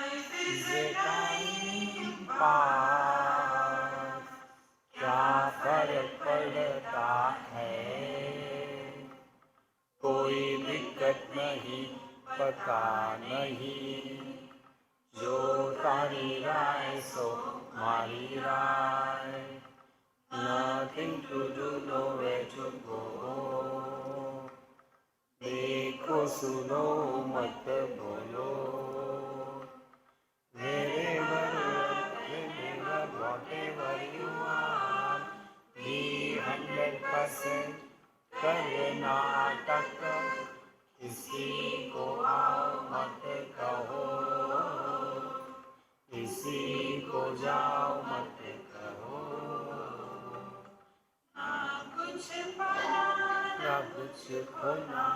ये time pass क्या फर्क पड़ता है, कोई दिक्कत नहीं, पता नहीं, जो तारी राय सो मारी राय, nothing to do, nowhere to go, देखो सुनो मत बोलो, wherever, whatever you are, be 100% Karnataka, किसी को आओ मत कहो, किसी को जाओ मत कहो, ना कुछ पाना ना कुछ खोना,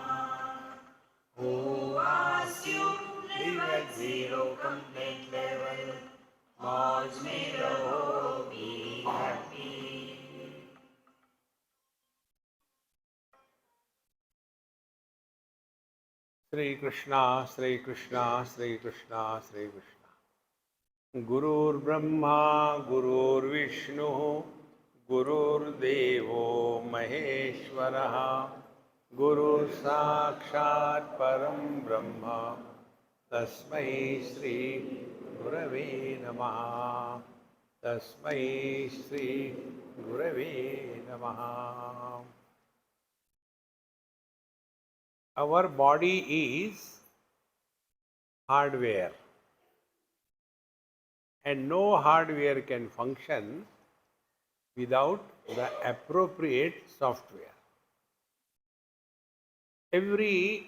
who asked you live at zero complete level, मौज में रहो, be happy. Sri Krishna, Sri Krishna, Sri Krishna, Sri Krishna. Gurur Brahma, Gurur Vishnu, Gurur Devo Maheshwaraha, Guru Sakshat Param Brahma, Tasmai Sri Gurave Namaha, Tasmai Sri Gurave Namaha. Our body is hardware, and no hardware can function without the appropriate software. Every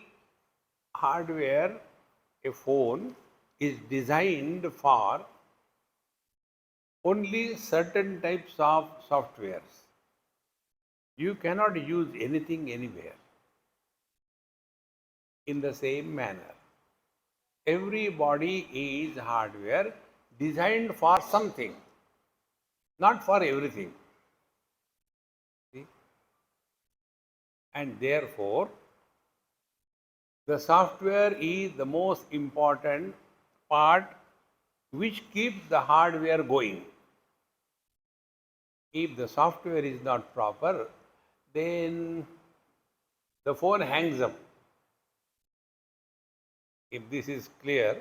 hardware, a phone, is designed for only certain types of softwares. You cannot use anything anywhere. In the same manner, every body is hardware designed for something, not for everything. See? And therefore, the software is the most important part which keeps the hardware going. If the software is not proper, then the phone hangs up. If this is clear,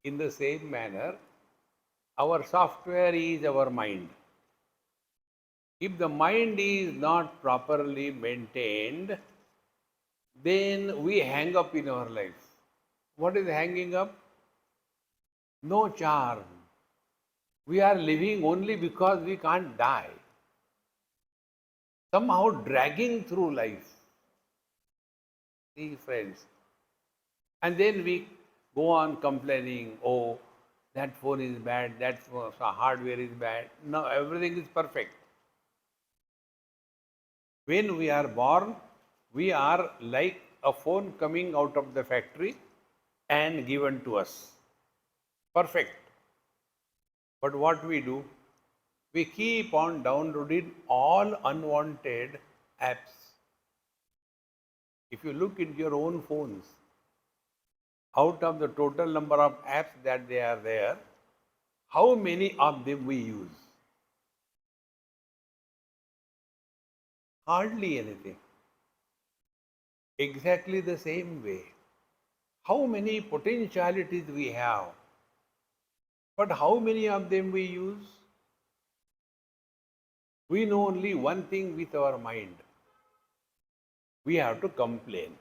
in the same manner, our software is our mind. If the mind is not properly maintained, then we hang up in our life. What is hanging up? No charm. We are living only because we can't die. Somehow dragging through life. See, friends. And then we go on complaining, oh, that phone is bad, that hardware is bad. No, everything is perfect. When we are born, we are like a phone coming out of the factory and given to us. Perfect. But what we do? We keep on downloading all unwanted apps. If you look into your own phones, out of the total number of apps that they are there, how many of them we use? Hardly anything. Exactly the same way. How many potentialities we have, but how many of them we use? We know only one thing with our mind. We have to complain.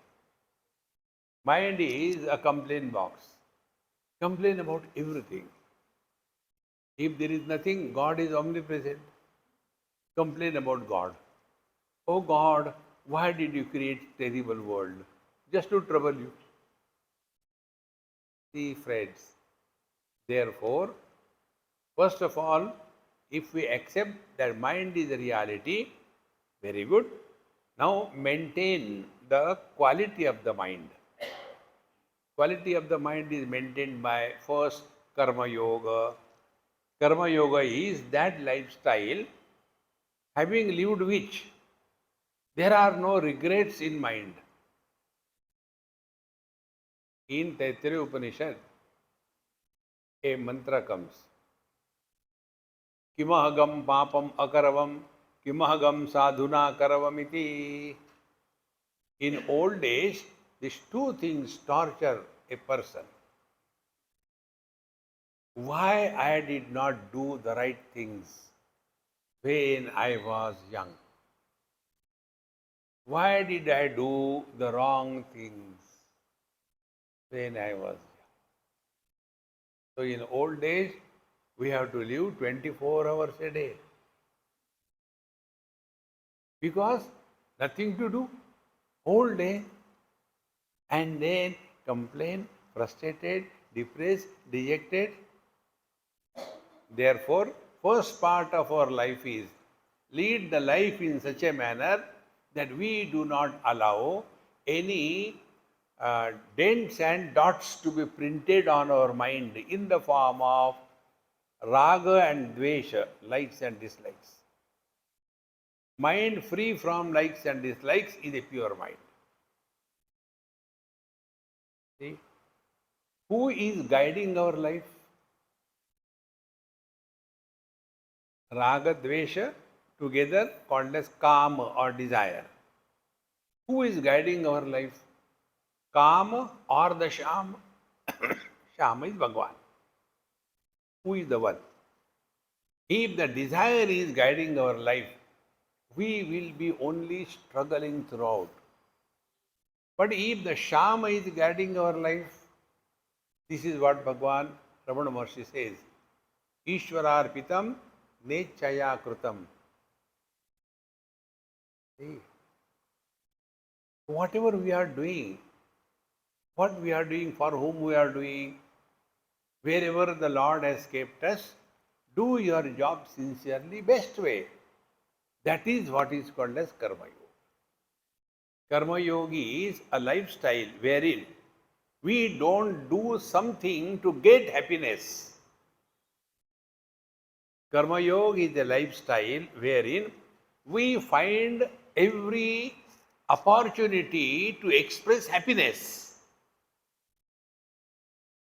Mind is a complaint box. Complain about everything. If there is nothing, God is omnipresent. Complain about God. Oh God, why did you create terrible world? Just to trouble you. See, friends, therefore, first of all, if we accept that mind is a reality, very good. Now maintain the quality of the mind. Quality of the mind is maintained by first karma yoga. Karma yoga is that lifestyle having lived which there are no regrets in mind. In Taittiriya Upanishad, a mantra comes. Kimahagam papam akaravam, kimahagam sadhuna karavamiti. In old days, these two things torture a person. Why I did not do the right things when I was young? Why did I do the wrong things when I was young? So in old days, we have to live 24 hours a day. Because nothing to do, whole day, and then complain, frustrated, depressed, dejected. Therefore, first part of our life is lead the life in such a manner that we do not allow any dents and dots to be printed on our mind in the form of raga and dvesha, likes and dislikes. Mind free from likes and dislikes is a pure mind. See? Who is guiding our life? Raga, Dvesha, together called as Kama or desire. Who is guiding our life? Kama or the Shama? Shama is Bhagwan. Who is the one? If the desire is guiding our life, we will be only struggling throughout. But if the Shama is guiding our life, this is what Bhagwan Ramana Maharshi says. Ishwararpitam nechaya krutam. See, whatever we are doing, what we are doing, for whom we are doing, wherever the Lord has kept us, do your job sincerely, best way. That is what is called as Karma Yoga. Karma Yogi is a lifestyle wherein we don't do something to get happiness. Karma Yoga is a lifestyle wherein we find every opportunity to express happiness.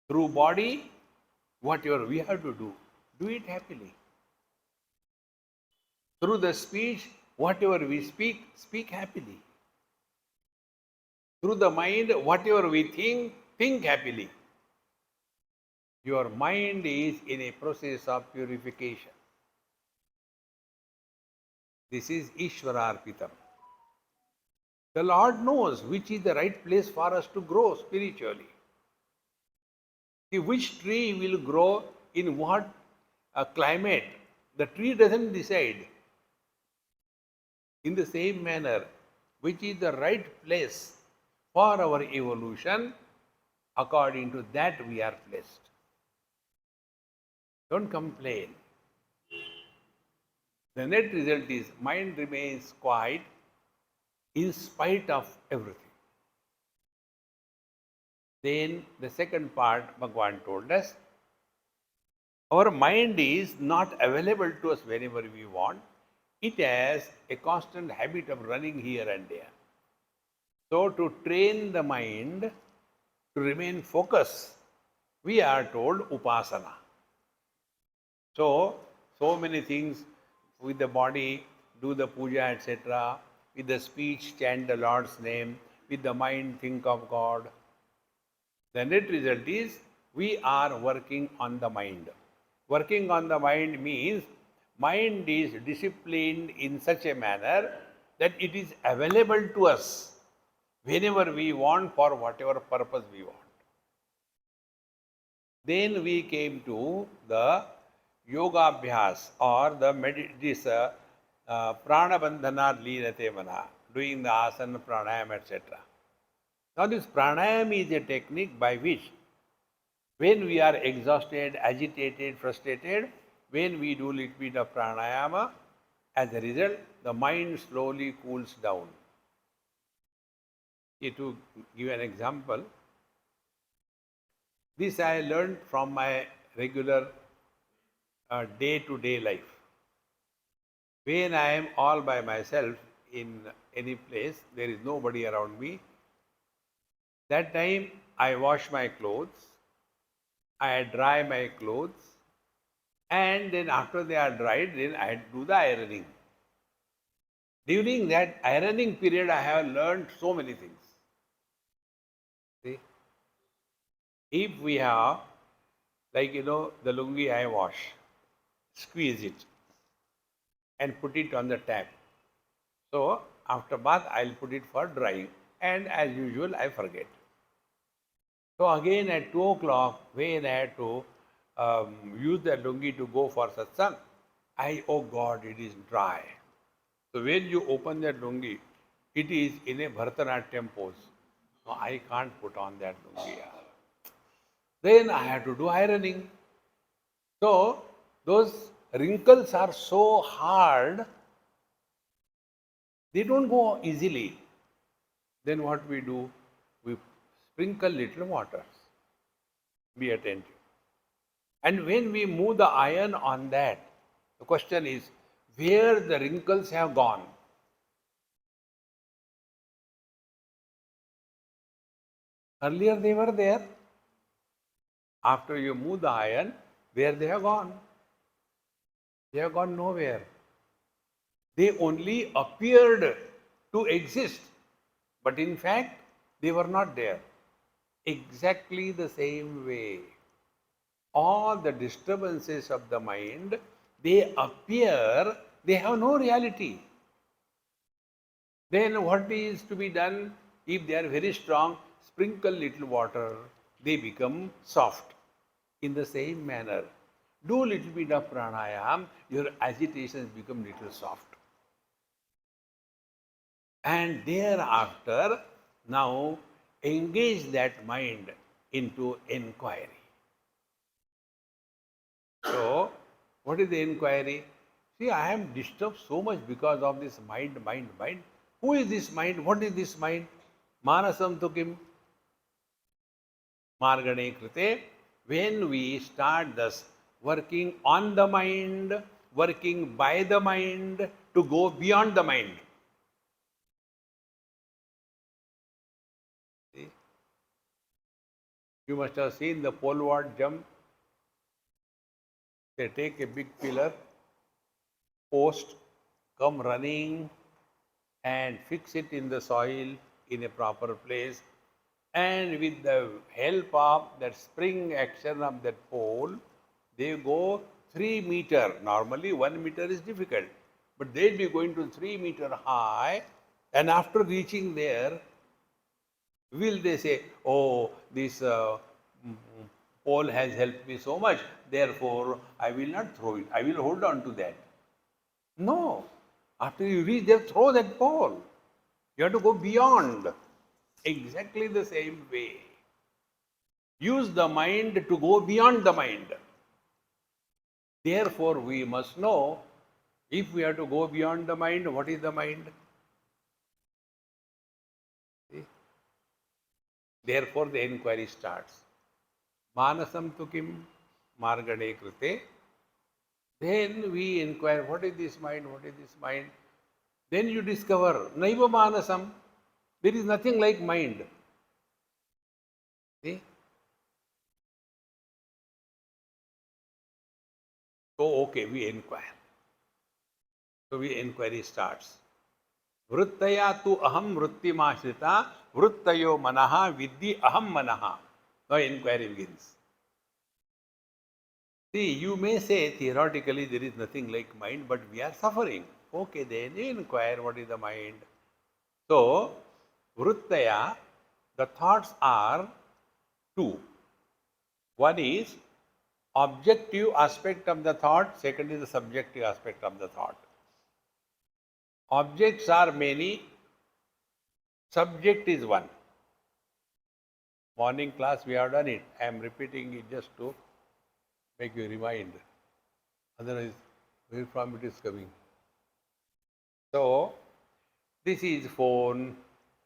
Through body, whatever we have to do it happily. Through the speech, whatever we speak, speak happily. Through the mind, whatever we think happily. Your mind is in a process of purification. This is Ishwararpitam. The Lord knows which is the right place for us to grow spiritually. See, which tree will grow in what climate, the tree doesn't decide. In the same manner, which is the right place for our evolution, according to that we are placed. Don't complain. The net result is mind remains quiet in spite of everything. Then the second part, Bhagwan told us, our mind is not available to us whenever we want. It has a constant habit of running here and there. So to train the mind to remain focused, we are told Upasana. So many things with the body, do the puja, etc. With the speech, chant the Lord's name. With the mind, think of God. The net result is we are working on the mind. Working on the mind means mind is disciplined in such a manner that it is available to us whenever we want, for whatever purpose we want. Then we came to the yoga abhyas or the prana bandhana leelate mana, doing the asana, pranayam, etc. Now this pranayam is a technique by which when we are exhausted, agitated, frustrated, when we do little bit of pranayama, as a result, the mind slowly cools down. To give an example, this I learned from my regular day-to-day life. When I am all by myself in any place, there is nobody around me. That time I wash my clothes, I dry my clothes, and then after they are dried, then I do the ironing. During that ironing period, I have learned so many things. See, if we have, like the lungi I wash, squeeze it and put it on the tap. So after bath, I'll put it for drying, and as usual, I forget. So again at 2 o'clock, when I had to use the lungi to go for satsang, oh God, it is dry. So when you open that lungi, it is in a Bharatanatyam pose. No, I can't put on that lungi. Then I had to do ironing. So those wrinkles are so hard, they don't go easily. Then what we do? We sprinkle little water. Be attentive. And when we move the iron on that, the question is, where the wrinkles have gone? Earlier they were there. After you move the iron, where they have gone? They have gone nowhere. They only appeared to exist, but in fact, they were not there. Exactly the same way, all the disturbances of the mind, they appear, they have no reality. Then what is to be done? If they are very strong, sprinkle little water, they become soft. In the same manner, do little bit of pranayam, your agitations become little soft. And thereafter, now engage that mind into inquiry. So, what is the inquiry? See, I am disturbed so much because of this mind, mind, mind. Who is this mind? What is this mind? Manasam tu kim? Margane krite. When we start thus working on the mind, working by the mind to go beyond the mind. See? You must have seen the pole vault jump. They take a big pillar, post, come running and fix it in the soil in a proper place, and with the help of that spring action of that pole, they go 3 meter. Normally 1 meter is difficult, but they'll be going to 3 meter high, and after reaching there, will they say, oh, this pole has helped me so much, therefore I will not throw it, I will hold on to that. No. After you reach there, throw that pole. You have to go beyond. Exactly the same way. Use the mind to go beyond the mind. Therefore, we must know, if we have to go beyond the mind, what is the mind? See? Therefore, the inquiry starts. Manasam tu kim margane krite. Then we inquire, what is this mind? What is this mind? Then you discover, naiva manasam. There is nothing like mind. See? So, okay, we inquire. So, we inquiry starts. Vrittaya tu aham vrittimashrita vrittayo manaha vidhi aham manaha. Now, inquiry begins. See, you may say theoretically there is nothing like mind, but we are suffering. Okay, then you inquire what is the mind. So, vrittaya, the thoughts are two. One is objective aspect of the thought, second is the subjective aspect of the thought. Objects are many, subject is one. Morning class we have done it. I am repeating it just to make you remind. Otherwise, where from it is coming. So, this is phone.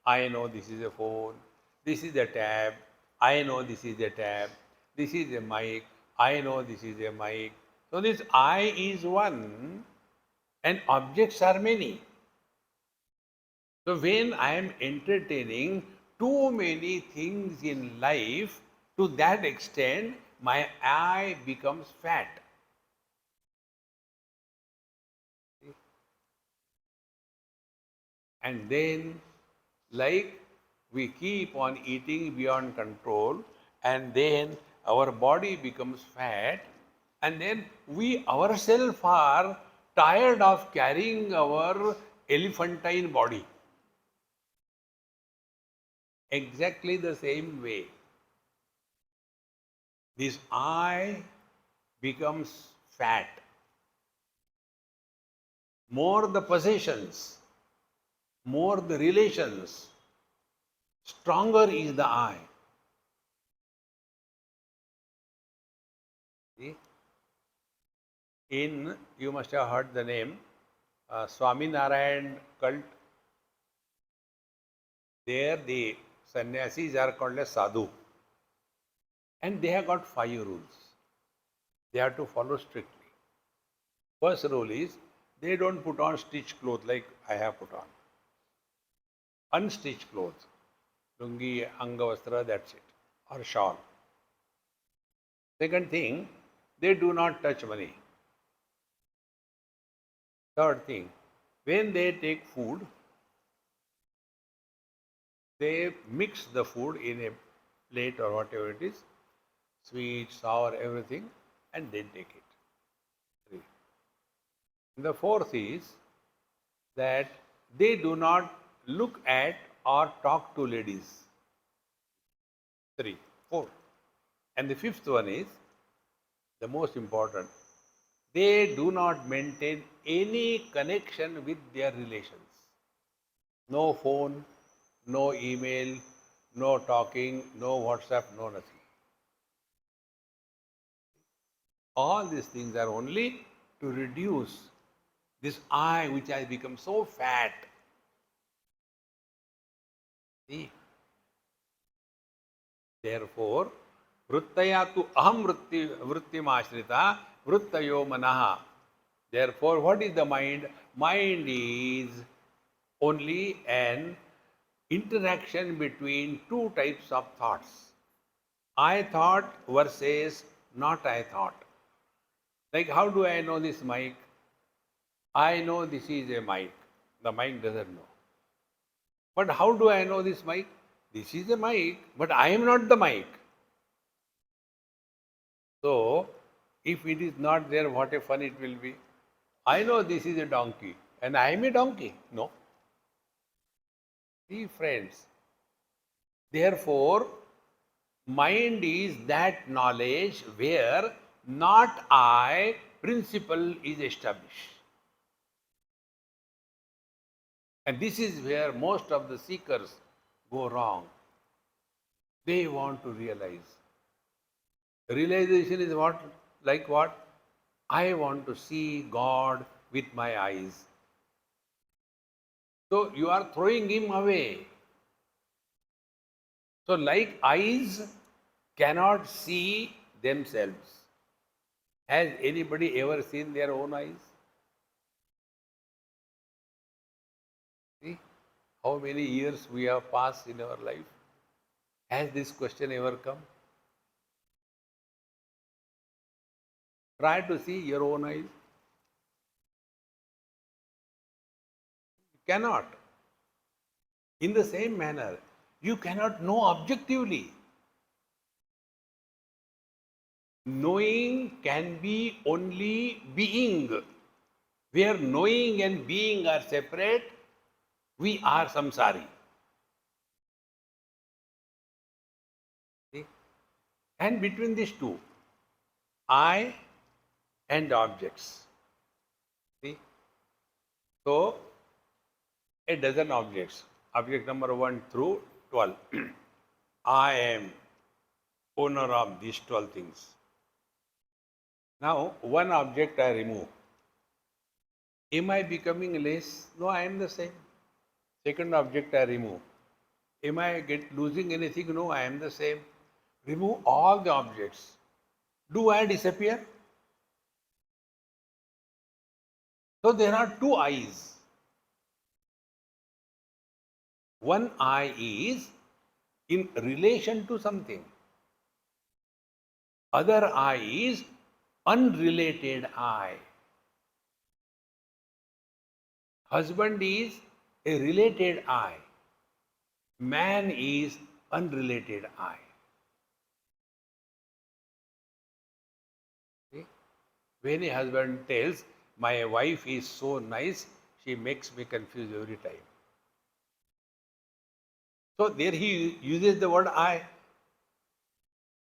I know this is a phone. This is a tab. I know this is a tab. This is a mic. I know this is a mic. So, this I is one and objects are many. So, when I am entertaining too many things in life, to that extent, my I becomes fat. And then, like, we keep on eating beyond control, and then our body becomes fat, and then we ourselves are tired of carrying our elephantine body. Exactly the same way, this I becomes fat. More the possessions, more the relations, stronger is the I. See? You must have heard the name, Swami cult. There the sannyasis are called as sadhu. And they have got 5 rules. They have to follow strictly. First rule is, they don't put on stitched clothes like I have put on. Unstitched clothes. Lungi, angavastra, that's it. Or shawl. Second thing, they do not touch money. Third thing, when they take food, they mix the food in a plate or whatever it is, sweet, sour, everything, and then take it. 3. And the fourth is that they do not look at or talk to ladies. 3, 4. And the fifth one is the most important. They do not maintain any connection with their relations. No phone, no email, no talking, no WhatsApp, no nothing. All these things are only to reduce this I which has become so fat. See? Therefore, vrittaya tu aham vrittim ashrita vrittayo manaha. Therefore, what is the mind? Mind is only an interaction between 2 types of thoughts. I thought versus not I thought. Like, how do I know this mic? I know this is a mic. The mic doesn't know. But how do I know this mic? This is a mic, but I am not the mic. So, if it is not there, what a fun it will be. I know this is a donkey, and I am a donkey. No. See, friends. Therefore, mind is that knowledge where not I principle is established. And this is where most of the seekers go wrong. They want to realize. Realization is what? Like what? I want to see God with my eyes. So you are throwing him away. So, like eyes cannot see themselves. Has anybody ever seen their own eyes? See how many years we have passed in our life. Has this question ever come? Try to see your own eyes. You cannot. In the same manner, you cannot know objectively. Knowing can be only being. Where knowing and being are separate, we are samsari. See? And between these two, I and objects. See? So, a dozen objects. Object number 1 through 12. I am owner of these 12 things. Now, one object I remove. Am I becoming less? No, I am the same. Second object I remove. Am I losing anything? No, I am the same. Remove all the objects. Do I disappear? So there are 2 eyes. One eye is in relation to something. Other I is unrelated I. Husband is a related I. Man is unrelated I. See? When a husband tells, my wife is so nice, she makes me confused every time. So there he uses the word I.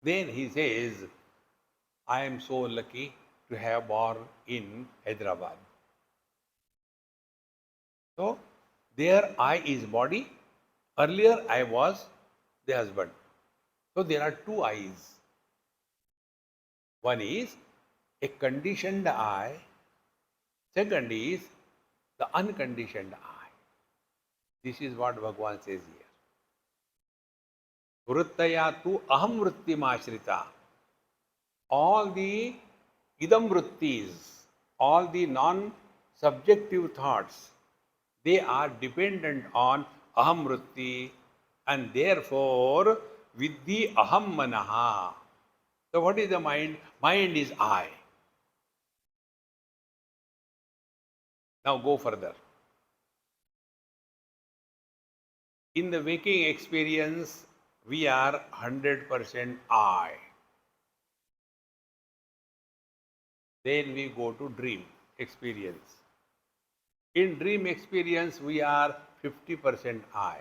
Then he says, I am so lucky to have born in Hyderabad. So there I is body. Earlier I was the husband. So there are two I's. One is a conditioned I. Second is the unconditioned I. This is what Bhagavan says here. Vrittaya tu aham vrittimashrita. All the idam vrittis, all the non-subjective thoughts, they are dependent on aham vritti, and therefore vidhi aham manaha. So what is the mind? Mind is I. Now go further. In the waking experience, we are 100% I. Then we go to dream experience. In dream experience, we are 50% I.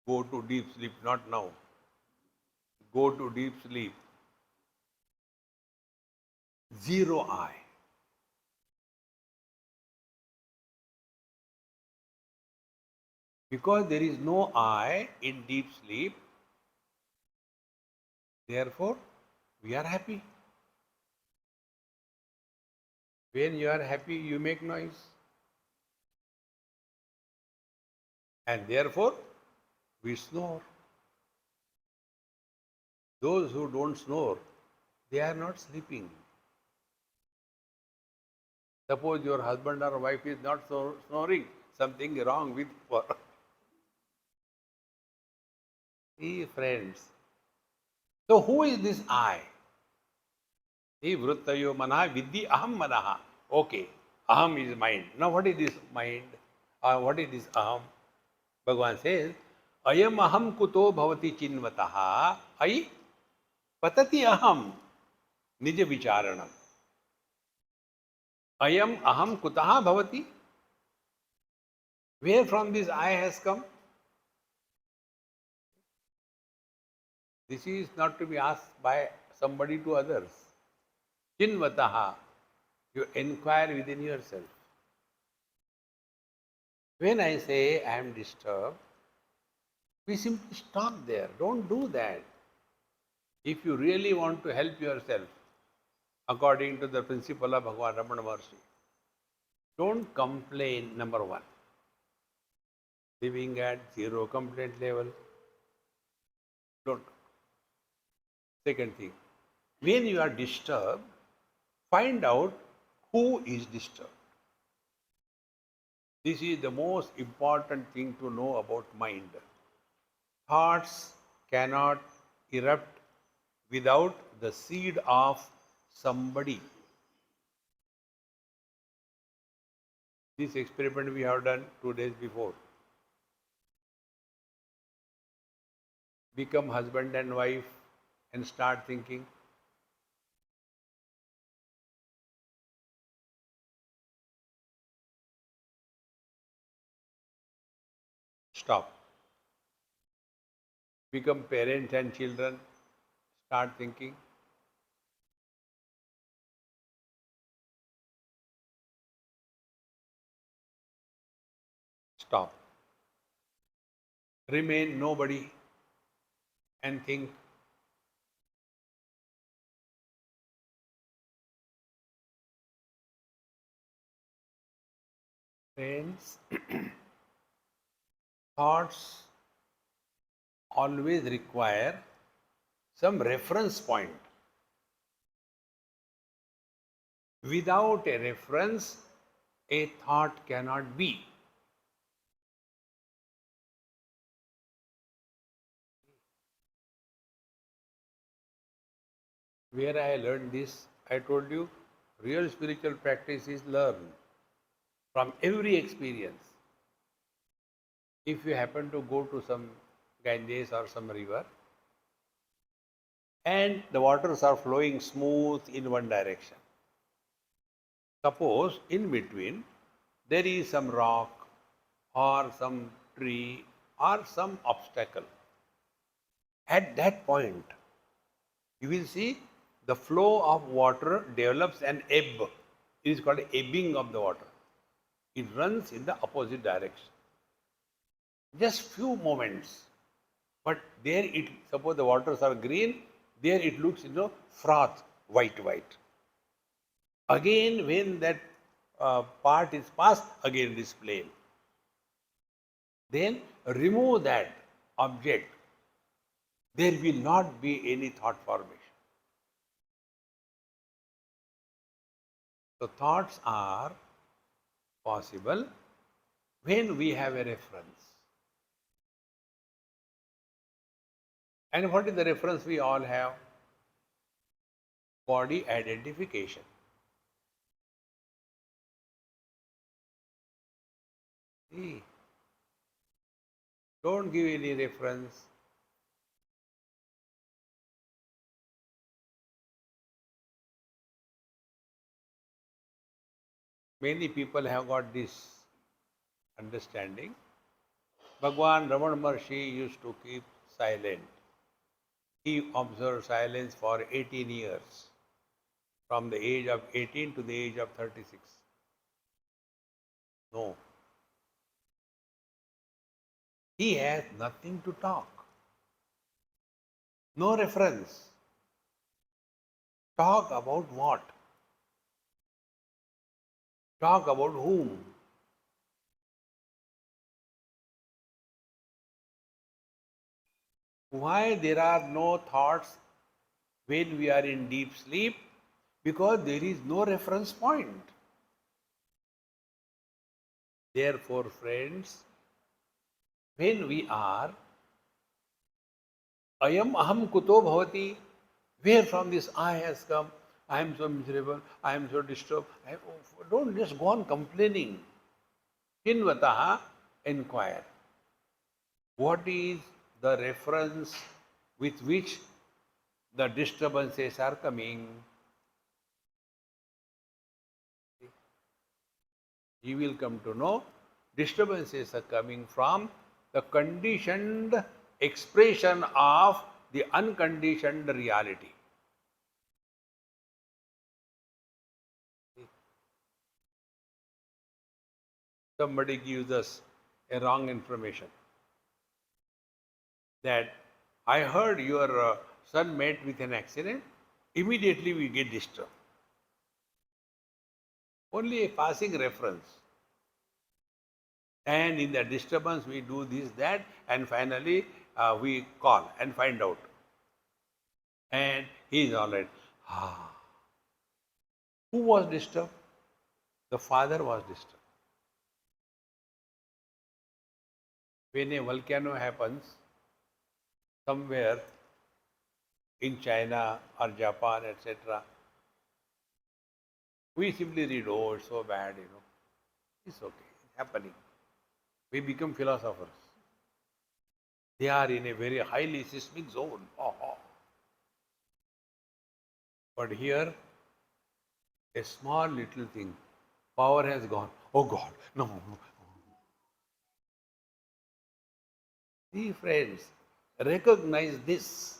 Go to deep sleep, not now. Go to deep sleep. Zero I. Because there is no I in deep sleep, therefore we are happy. When you are happy, you make noise. And therefore, we snore. Those who don't snore, they are not sleeping. Suppose your husband or wife is not snoring, something wrong with her. See, friends. So who is this I? See, vrittayo mana vidhi aham manaha. Okay, aham is mind. Now what is this mind? What is this aham? Bhagavan says, ayam aham kuto bhavati chinvataha ai patati aham nija vicharanam. Ayam aham kutaha bhavati. Where from this I has come? This is not to be asked by somebody to others. Chinvataha. You inquire within yourself. When I say I am disturbed, we simply stop there. Don't do that. If you really want to help yourself, according to the principle of Bhagavan Ramana Maharshi, don't complain, number one. Living at zero complaint level, don't. Second thing, when you are disturbed, find out who is disturbed. This is the most important thing to know about mind. Thoughts cannot erupt without the seed of somebody. This experiment we have done 2 days before. Become husband and wife and start thinking. Stop. Become parents and children, start thinking. Stop. Remain nobody and think. Friends, thoughts always require some reference point. Without a reference, a thought cannot be. Where I learned this, I told you, real spiritual practice is learned from every experience. If you happen to go to some Ganges or some river and the waters are flowing smooth in one direction, suppose in between there is some rock or some tree or some obstacle. At that point, you will see the flow of water develops an ebb. It is called ebbing of the water. It runs in the opposite direction. Just few moments. But there it, suppose the waters are green, there it looks, froth, white. Again, when that part is passed, again it is plain. Then remove that object. There will not be any thought formation. So thoughts are possible when we have a reference. And what is the reference we all have? Body identification. See, don't give any reference. Many people have got this understanding. Bhagwan Ramana Maharshi used to keep silent. He observed silence for 18 years, from the age of 18 to the age of 36. No. He has nothing to talk. No reference. Talk about what? Talk about whom? Why there are no thoughts when we are in deep sleep? Because there is no reference point. Therefore, friends, when we are ayam aham kuto bhavati, where from this I has come, I am so miserable, I am so disturbed. Don't just go on complaining. Chinvataha, inquire. What is the reference with which the disturbances are coming? You will come to know disturbances are coming from the conditioned expression of the unconditioned reality. Somebody gives us a wrong information that I heard your son met with an accident, immediately we get disturbed. Only a passing reference. And in the disturbance, we do this, that, and finally we call and find out. And he is all right. Who was disturbed? The father was disturbed. When a volcano happens somewhere in China or Japan, etc., we simply read, oh, it's so bad, It's okay, it's happening. We become philosophers. They are in a very highly seismic zone. But here, a small little thing, power has gone. Oh God, no. See, friends, recognize this.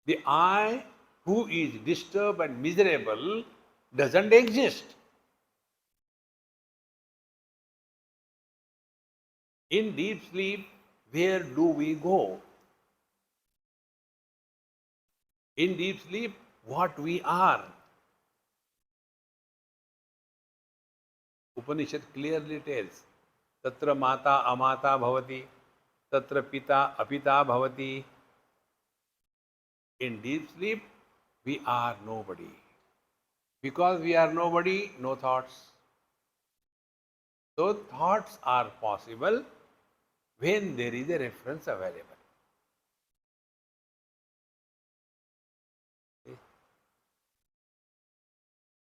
The I who is disturbed and miserable doesn't exist. In deep sleep, where do we go? In deep sleep, what we are. Upanishad clearly tells, Tatra mata amata bhavati, Tatra pita apita bhavati. In deep sleep, we are nobody. Because we are nobody, no thoughts. So thoughts are possible when there is a reference available.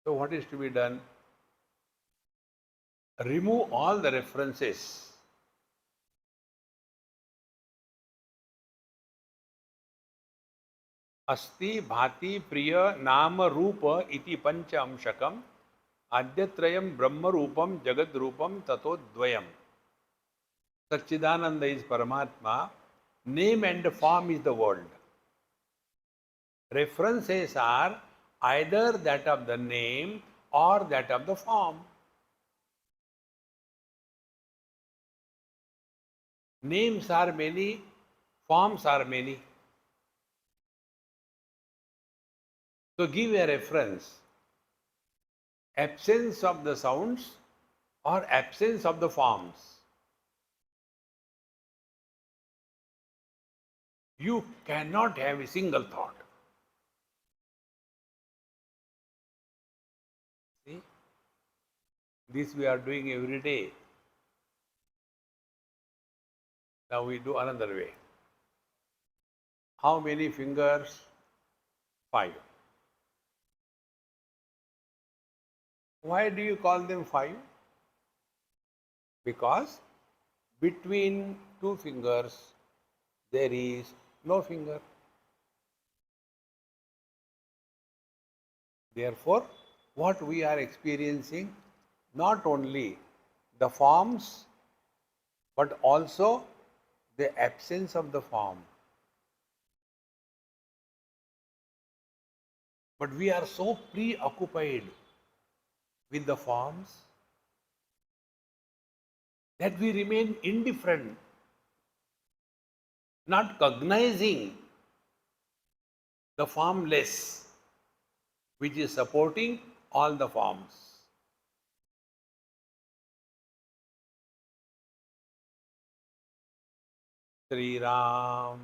So what is to be done? Remove all the references. Asti, bhati, priya, nama, rupa iti pancha amshakam adyatrayam brahma rupam jagad rupam tato dvayam. Satchidananda is Paramatma. Name and form is the world. References are either that of the name or that of the form. Names are many, forms are many. So give a reference. Absence of the sounds or absence of the forms. You cannot have a single thought. See? This we are doing every day. Now we do another way. How many fingers? 5. Why do you call them 5? Because between two fingers there is no finger. Therefore, what we are experiencing, not only the forms, but also the absence of the form. But we are so preoccupied with the forms that we remain indifferent, not cognizing the formless, which is supporting all the forms. Sri Ram,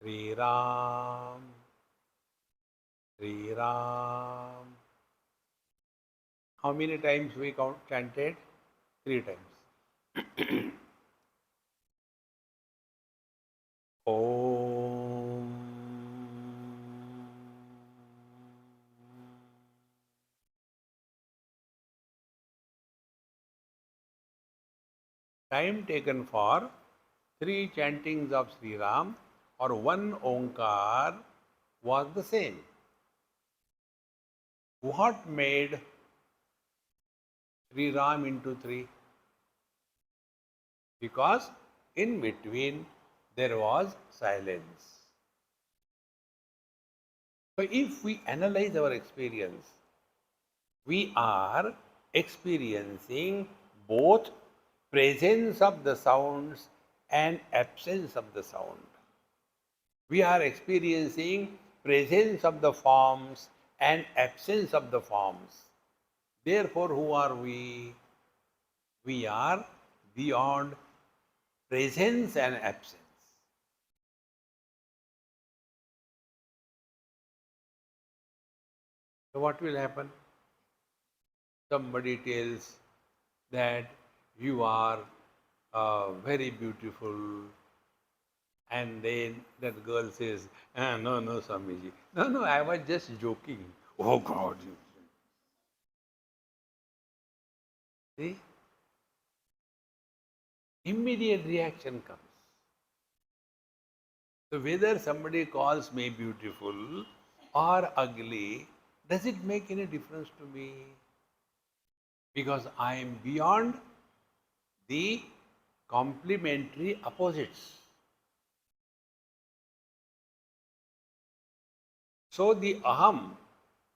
Sri Ram, Sri Ram. How many times we chanted? 3 times. Om. Time taken for 3 chantings of Sri Ram or 1 Omkar was the same. What made Sri Ram into 3? Because in between there was silence. So if we analyze our experience, we are experiencing both presence of the sounds and absence of the sound. We are experiencing presence of the forms and absence of the forms. Therefore, who are we? We are beyond presence and absence. So what will happen? Somebody tells that you are very beautiful, and then that girl says, no, no, Swamiji. No, no, I was just joking. Oh God. See? Immediate reaction comes. So whether somebody calls me beautiful or ugly, does it make any difference to me? Because I am beyond the complementary opposites. So the aham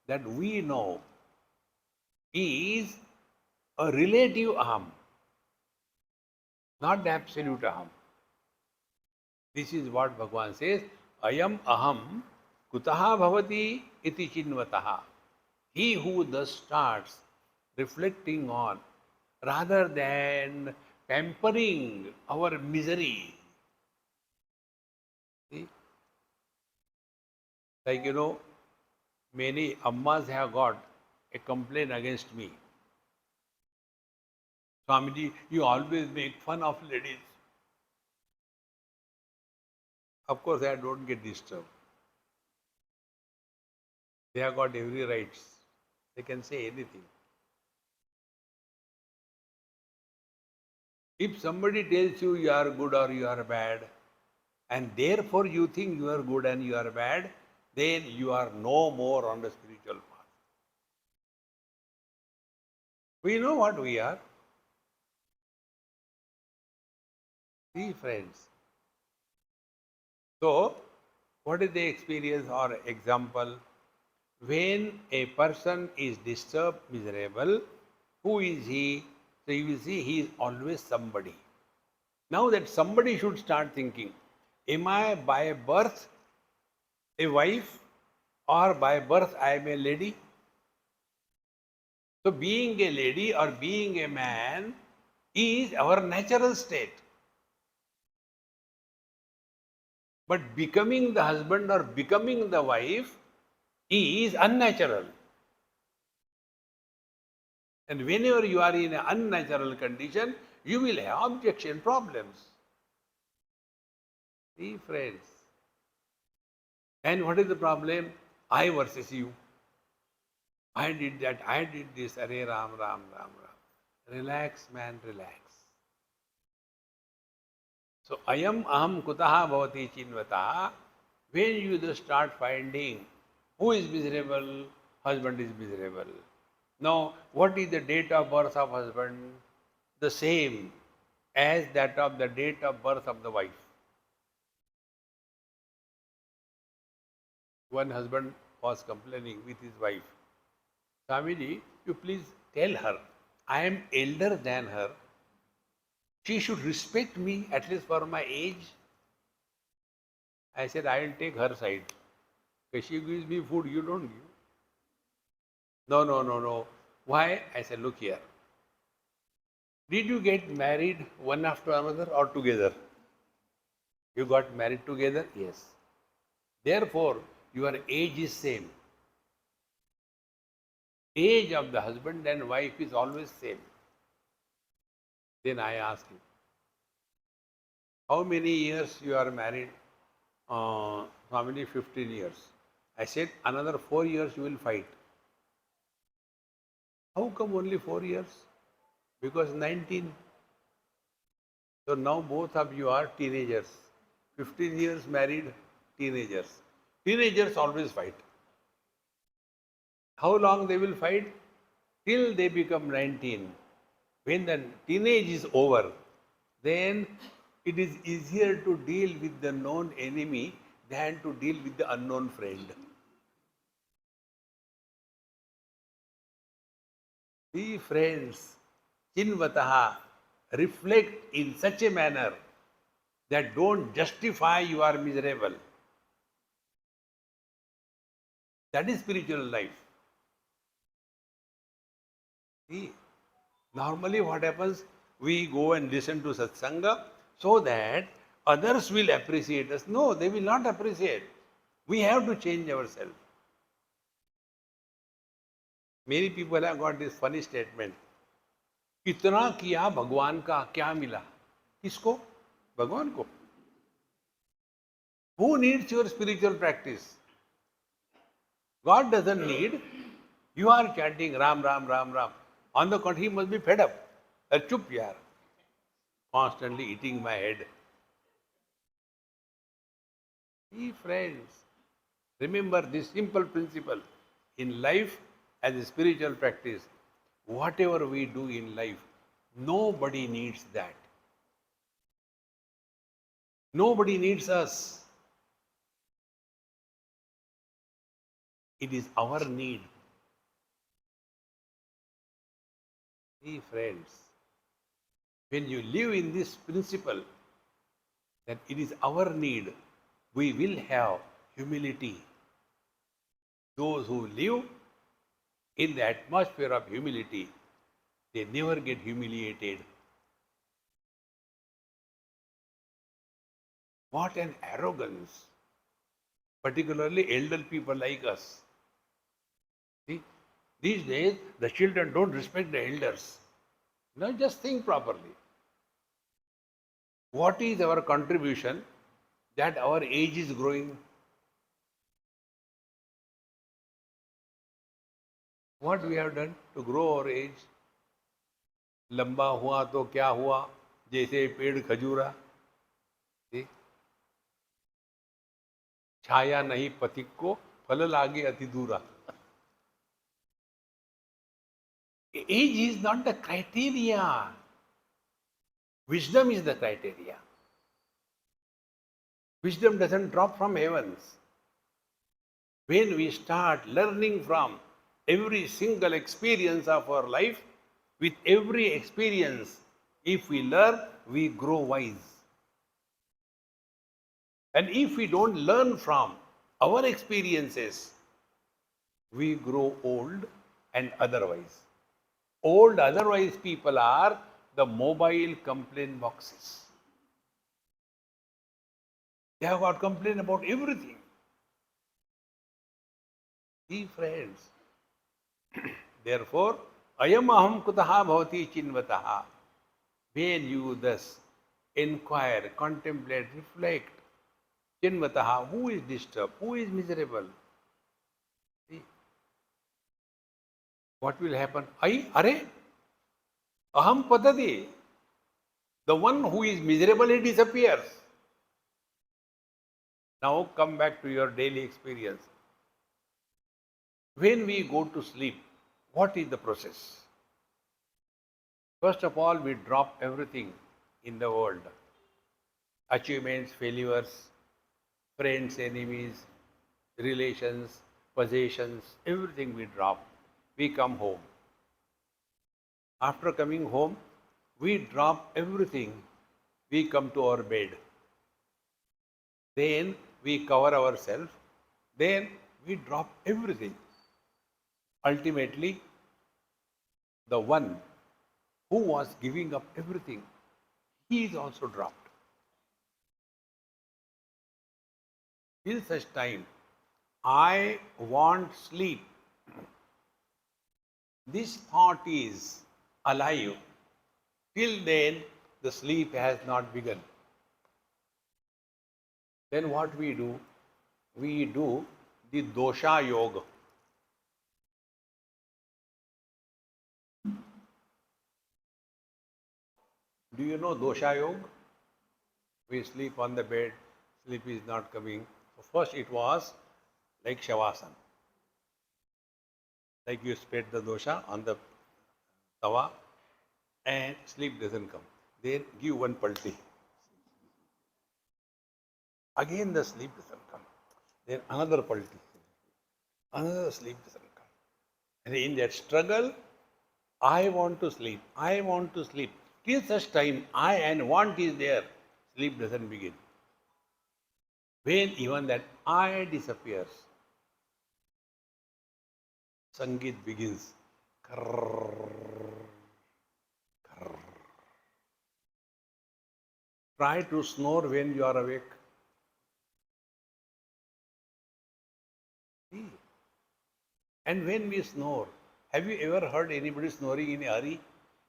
that we know is a relative aham, not the absolute aham. This is what Bhagavan says, ayam aham kutaha bhavati iti chinvataha. He who thus starts reflecting on rather than pampering our misery. See? Like many ammas have got a complaint against me. Swamiji, you always make fun of ladies. Of course, I don't get disturbed. They have got every rights. They can say anything. If somebody tells you you are good or you are bad, and therefore you think you are good and you are bad, then you are no more on the spiritual path. We know what we are. See, friends. So, what is the experience or example? When a person is disturbed, miserable, who is he? So you will see he is always somebody. Now that somebody should start thinking, am I by birth a wife or by birth I am a lady? So being a lady or being a man is our natural state. But becoming the husband or becoming the wife is unnatural. And whenever you are in an unnatural condition, you will have objection problems. See, friends. And what is the problem? I versus you. I did that, I did this. Arey Ram, Ram, Ram, Ram. Relax, man, relax. So, ayam aham kutaha bhavati chinvata. When you just start finding who is miserable, husband is miserable. Now, what is the date of birth of husband? The same as that of the date of birth of the wife. One husband was complaining with his wife, Swamiji, you please tell her, I am elder than her. She should respect me at least for my age. I said, I will take her side. Because she gives me food, you don't give. No, no, no, no. Why? I said, look here. Did you get married one after another or together? You got married together? Yes. Therefore, your age is same. Age of the husband and wife is always same. Then I asked him, how many years you are married? How many? 15 years. I said, another 4 years you will fight. How come only 4 years? Because 19. So now both of you are teenagers. 15 years married, teenagers. Teenagers always fight. How long they will fight? Till they become 19. When the teenage is over, then it is easier to deal with the known enemy than to deal with the unknown friend. Be friends, chinvataha, reflect in such a manner that don't justify you are miserable. That is spiritual life. See, normally what happens? We go and listen to satsanga so that others will appreciate us. No, they will not appreciate. We have to change ourselves. Many people have got this funny statement. इतना किया भगवान का क्या मिला? किसको? भगवान को. Who needs your spiritual practice? God doesn't need. You are chanting Ram, Ram, Ram, Ram. On the contrary, he must be fed up. Chup yaar. Constantly eating my head. See, friends, remember this simple principle. In life, as a spiritual practice, whatever we do in life, nobody needs that. Nobody needs us. It is our need. See, friends, when you live in this principle that it is our need, we will have humility. Those who live in the atmosphere of humility, they never get humiliated. What an arrogance, particularly elder people like us. See, these days the children don't respect the elders. Now just think properly. What is our contribution that our age is growing? What we have done to grow our age? लंबा हुआ तो क्या हुआ, जैसे पेड़ खजूरा, ठीक? छाया नहीं पथिक को, फल लागे अति दूरा. Age is not the criteria. Wisdom is the criteria. Wisdom doesn't drop from heavens. When we start learning from every single experience of our life, with every experience, if we learn, we grow wise. And if we don't learn from our experiences, we grow old and otherwise. Old otherwise people are the mobile complaint boxes. They have got complaint about everything. See, friends. Therefore, ayam aham kutaha bhavati chinvataha. When you thus inquire, contemplate, reflect, chinvataha, who is disturbed, who is miserable? See, what will happen? Are, aham padati. The one who is miserable, he disappears. Now come back to your daily experience. When we go to sleep, what is the process? First of all, we drop everything in the world. Achievements, failures, friends, enemies, relations, possessions, everything we drop. We come home. After coming home, we drop everything. We come to our bed. Then we cover ourselves. Then we drop everything. Ultimately, the one who was giving up everything, he is also dropped. Till such time, I want sleep. This thought is alive. Till then, the sleep has not begun. Then what we do? We do the dosha yoga. Do you know dosha yoga? We sleep on the bed, sleep is not coming. So first it was like shavasana. Like you spread the dosha on the tawa and sleep doesn't come. Then give one palti. Again the sleep doesn't come. Then another palti. Another sleep doesn't come. And in that struggle, I want to sleep. I want to sleep. Till such time I and want is there, sleep doesn't begin. When even that I disappears, Sangeet begins. Krrr, krrr. Try to snore when you are awake. See? And when we snore, have you ever heard anybody snoring in a hurry?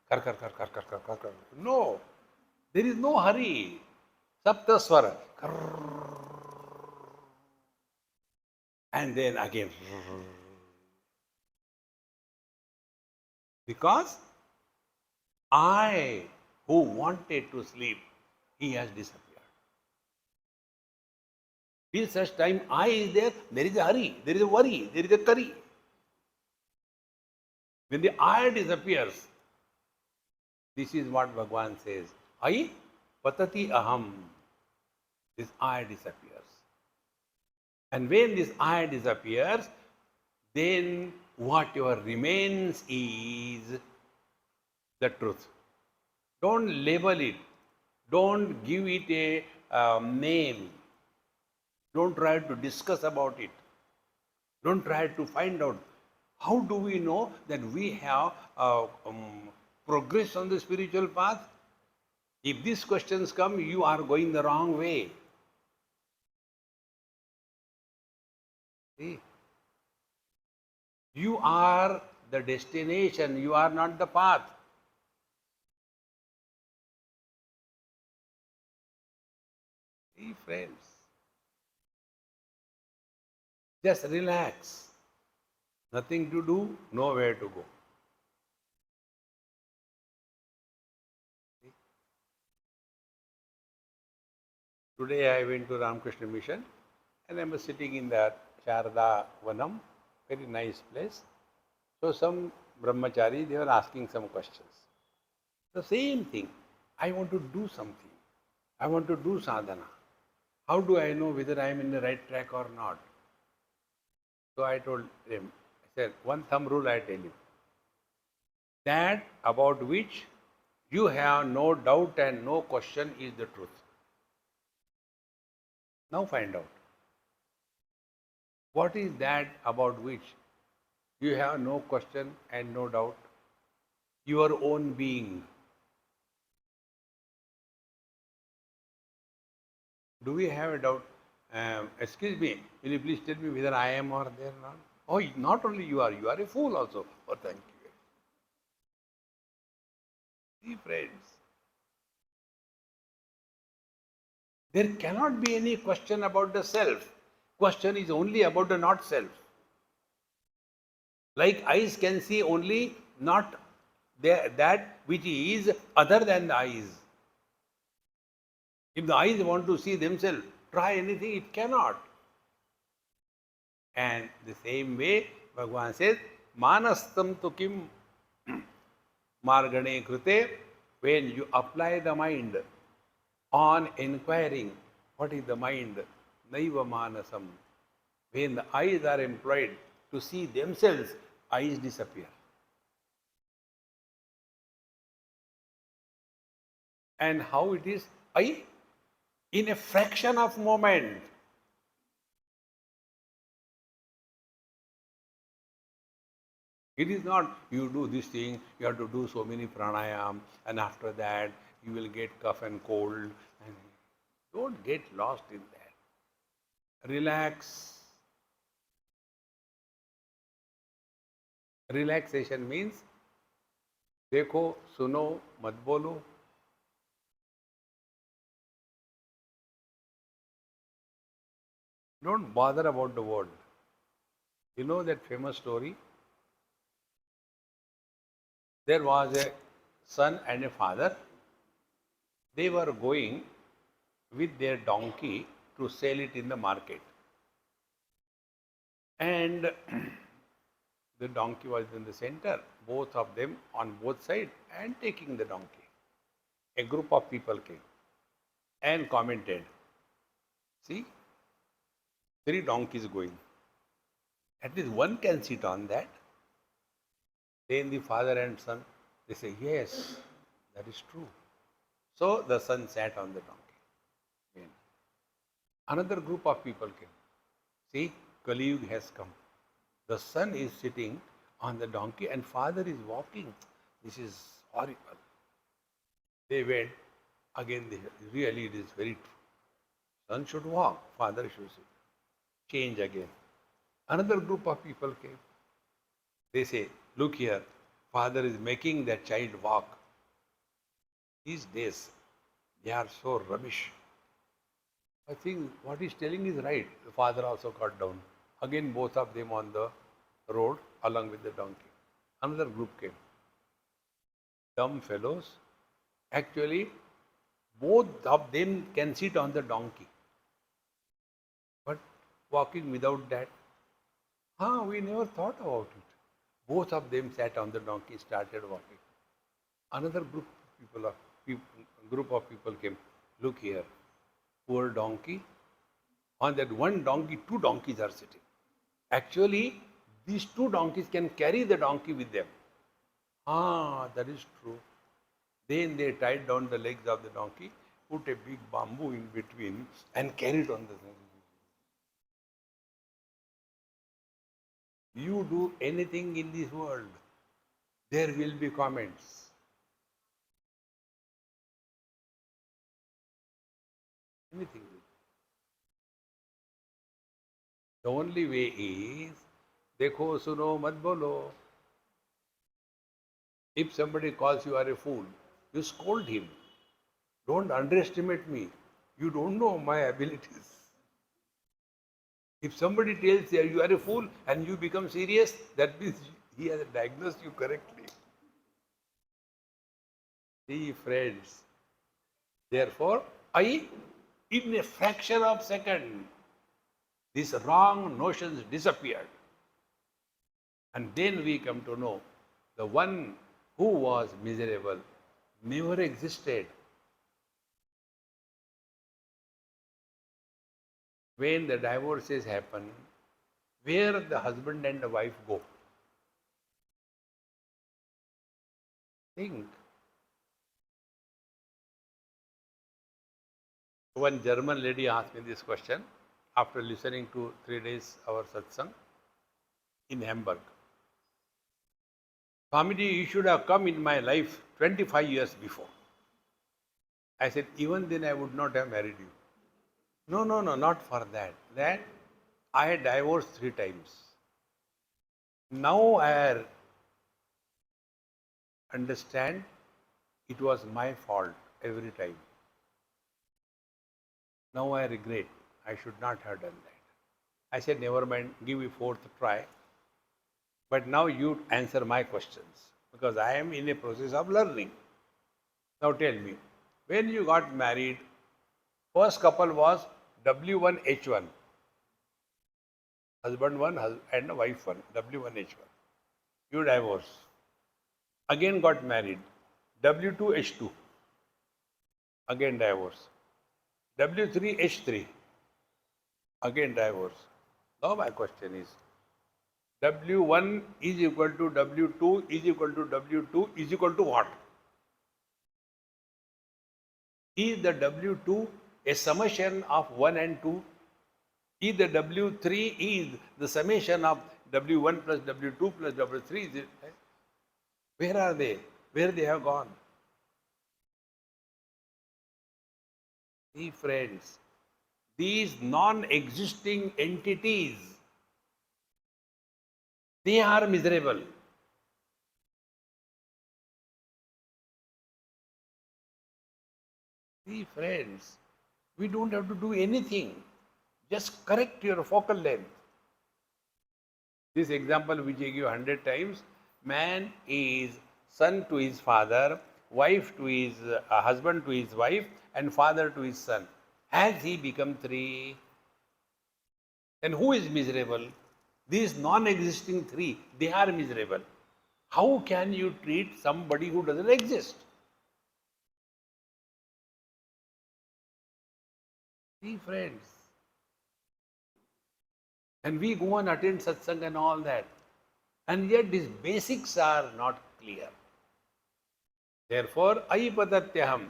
Kar, kar, kar, kar, kar, kar, kar, kar. No, there is no hurry. Sapta swara. And then again. Because I, who wanted to sleep, he has disappeared. Till such time I is there is a hurry, there is a worry, there is a curry. When the I disappears, this is what Bhagavan says. I patati aham. This I disappears. And when this I disappears, then whatever remains is the truth. Don't label it. Don't give it a name. Don't try to discuss about it. Don't try to find out. How do we know that we have progressed on the spiritual path? If these questions come, you are going the wrong way. See? You are the destination, you are not the path. See, friends, just relax. Nothing to do, nowhere to go. Today I went to Ramakrishna Mission and I was sitting in the Sharda Vanam, very nice place. So some brahmachari, they were asking some questions. The same thing. I want to do something. I want to do sadhana. How do I know whether I am in the right track or not? So I told them, I said, one thumb rule I tell you. That about which you have no doubt and no question is the truth. Now find out. What is that about which you have no question and no doubt? Your own being. Do we have a doubt? Excuse me, will you please tell me whether I am or there or not? Oh, not only you are a fool also. Oh, thank you. See, friends, there cannot be any question about the self. Question is only about the not self. Like eyes can see only not that which is other than the eyes. If the eyes want to see themselves, try anything, it cannot. And the same way, Bhagavan says, Manastam tu kim margane krute, when you apply the mind on inquiring, what is the mind? Naiva manasam. When the eyes are employed to see themselves, eyes disappear. And how it is? Eye, in a fraction of moment, it is not you do this thing, you have to do so many pranayam, and after that you will get cough and cold. And don't get lost in that. Relax. Relaxation means देखो, सुनो, मत बोलो. Don't bother about the world. You know that famous story? There was a son and a father. They were going with their donkey to sell it in the market. And the donkey was in the center, both of them on both sides and taking the donkey. A group of people came and commented, see, 3 donkeys going. At least one can sit on that. Then the father and son, they say, yes, that is true. So the son sat on the donkey. Again. Another group of people came. See, Kali Yuga has come. The son is sitting on the donkey and father is walking. This is horrible. They went. Again, really it is very true. Son should walk, father should sit. Change again. Another group of people came. They say, look here, father is making that child walk. These days, they are so rubbish. I think what he's telling is right. The father also got down. Again, both of them on the road along with the donkey. Another group came. Dumb fellows. Actually, both of them can sit on the donkey. But walking without that, we never thought about it. Both of them sat on the donkey, started walking. Another group of people came. Look here, poor donkey. On that one donkey, 2 donkeys are sitting. Actually, these 2 donkeys can carry the donkey with them. That is true. Then they tied down the legs of the donkey, put a big bamboo in between, and carried on the donkey. You do anything in this world, there will be comments. Anything. The only way is, देखो सुनो मत बोलो. If somebody calls you are a fool, you scold him. Don't underestimate me. You don't know my abilities. If somebody tells you you are a fool and you become serious, that means he has diagnosed you correctly. See, friends. Therefore, in a fraction of a second, these wrong notions disappeared. And then we come to know the one who was miserable never existed. When the divorces happen, where the husband and the wife go? Think. One German lady asked me this question after listening to 3 days our satsang in Hamburg. Swamiji, you should have come in my life 25 years before. I said, even then I would not have married you. No, not for that. That I had divorced 3 times. Now I understand it was my fault every time. Now I regret. I should not have done that. I said, never mind, give me 4th try. But now you answer my questions because I am in a process of learning. Now tell me, when you got married, first couple was W1H1. Husband 1 and wife 1, W1H1. You divorce. Again got married. W2H2. Again divorce. W3H3. Again divorce. Now my question is, W1 is equal to W2 is equal to W2 is equal to what? Is the W2 a summation of 1 and 2? Is the W3 is the summation of W1 plus W2 plus W3? Is it, where are they? Where they have gone? See, friends, these non-existing entities, they are miserable. See, friends, we don't have to do anything. Just correct your focal length. This example which I give 100 times, man is son to his father, wife to his husband to his wife, and father to his son. Has he become 3? Then who is miserable? These non-existing 3, they are miserable. How can you treat somebody who doesn't exist? See, friends. And we go and attend satsang and all that. And yet these basics are not clear. Therefore, Ayipadatyaham.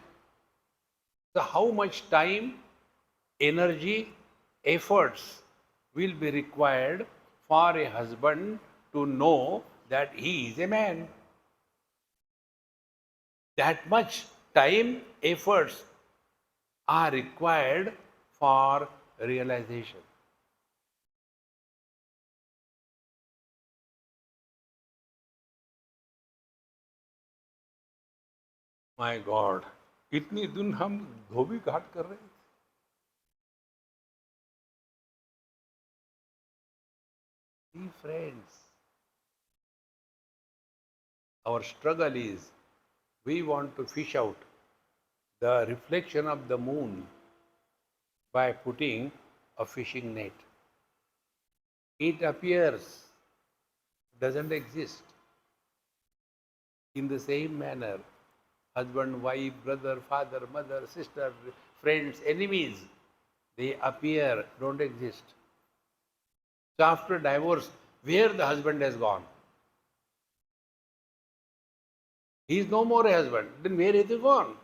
So how much time, energy, efforts will be required for a husband to know that he is a man? That much time, efforts are required for realization. My God, इतनी दिन हम धोबी घाट कर रहे हैं. See, friends, our struggle is we want to fish out the reflection of the moon by putting a fishing net. It appears, doesn't exist. In the same manner, husband, wife, brother, father, mother, sister, friends, enemies, they appear, don't exist. So after divorce, where the husband has gone? He is no more a husband. Then where is he gone?